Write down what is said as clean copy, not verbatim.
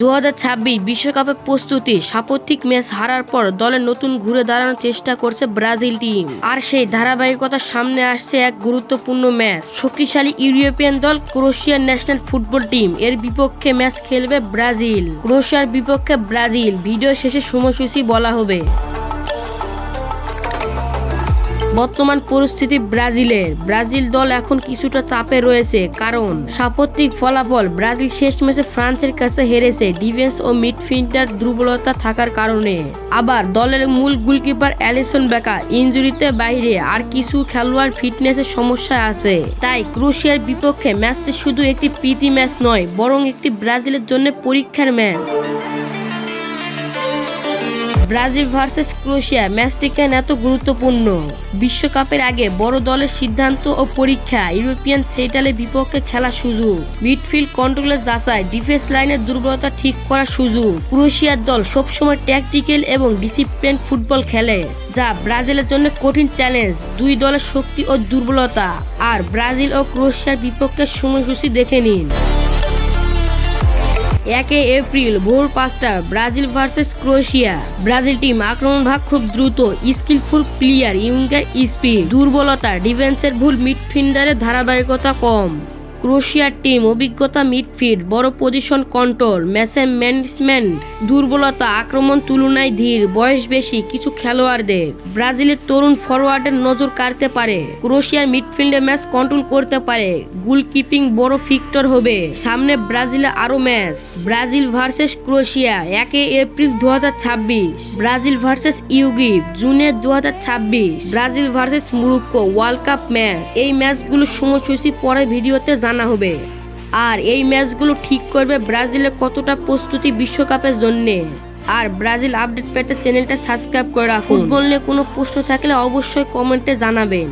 2026 বিশ্বকাপের প্রস্তুতি সাপোর্টিক ম্যাচ হারার পর দলের নতুন ঘুরে দাঁড়ানোর চেষ্টা করছে ব্রাজিল টিম। আর সেই ধারাবাহিকতার সামনে আসছে এক গুরুত্বপূর্ণ ম্যাচ। শক্তিশালী ইউরোপিয়ান দল ক্রোয়েশিয়ার ন্যাশনাল ফুটবল টিম এর বিপক্ষে ম্যাচ খেলবে ব্রাজিল। ক্রোয়েশিয়ার বিপক্ষে ব্রাজিল। ভিডিও শেষে সময়সূচি বলা হবে। বর্তমান পরিস্থিতি ব্রাজিল দল এখন কিছুটা চাপে রয়েছে, কারণ সাম্প্রতিক ফলাফল ব্রাজিল শেষ ম্যাচে ফ্রান্সের কাছে হেরেছে ডিফেন্স ও মিডফিল্ডার দুর্বলতা থাকার কারণে। আবার দলের মূল গোলকিপার অ্যালিসন বেকার ইনজুরিতে বাইরে, আর কিছু খেলোয়াড় ফিটনেসের সমস্যা আছে। তাই ক্রোয়েশিয়ার বিপক্ষে ম্যাচটি শুধু একটি প্রীতি ম্যাচ নয়, বরং একটি ব্রাজিলের জন্য পরীক্ষার ম্যাচ। ব্রাজিল ভার্সেস ক্রোয়েশিয়া ম্যাচটি কেন এত গুরুত্বপূর্ণ? বিশ্বকাপের আগে বড় দলের সিদ্ধান্ত ও পরীক্ষা, ইউরোপিয়ান সেটালের বিপক্ষে খেলার সুযোগ, মিডফিল্ড কন্ট্রোলের যাচাই, ডিফেন্স লাইনের দুর্বলতা ঠিক করার সুযোগ। ক্রোয়েশিয়ার দল সবসময় ট্যাকটিক্যাল এবং ডিসিপ্লিন ফুটবল খেলে, যা ব্রাজিলের জন্য কঠিন চ্যালেঞ্জ। দুই দলের শক্তি ও দুর্বলতা আর ব্রাজিল ও ক্রোয়েশিয়ার বিপক্ষে সময়সূচি দেখে নিন। 1 এপ্রিল ভোর 5টা Brazil versus Croatia. Brazil team আক্রমণ ভাগ খুব দ্রুত, স্কিলফুল প্লেয়ার, ইউঙ্গার স্পিড। দুর্বলতা ডিফেন্সের ভুল, মিডফিল্ডারের ধারাবাহিকতা কম। ক্রোয়েশিয়ার টিম অভিজ্ঞতা, মিডফিল্ড, বড় পজিশন কন্ট্রোল, ম্যাচের ম্যানেজমেন্ট। দুর্বলতা আক্রমণ তুলনায় ধীর, বয়স বেশি কিছু খেলোয়াড়দের। ব্রাজিলের তরুণ ফরওয়ার্ডের নজর কাড়তে পারে, ক্রোয়েশিয়ার মিডফিল্ডে ম্যাচ কন্ট্রোল করতে পারে। গোলকিপিং বড় ফিক্টর হবে, সামনে ব্রাজিলে আরো match. Brazil versus Croatia 1 April 2026। Brazil versus Uruguay জুনে 2026। Brazil versus Morocco World Cup match. এই ম্যাচগুলোর সময়সূচি পরে ভিডিওতে জানা হবে। আর এই ম্যাচগুলো ঠিক করবে ব্রাজিলের কতটা প্রস্তুতি বিশ্বকাপের জন্য। আর ব্রাজিল আপডেট পেতে চ্যানেলটা সাবস্ক্রাইব করে রাখুন। ফুটবল নিয়ে কোনো প্রশ্ন থাকলে অবশ্যই কমেন্টে জানাবেন।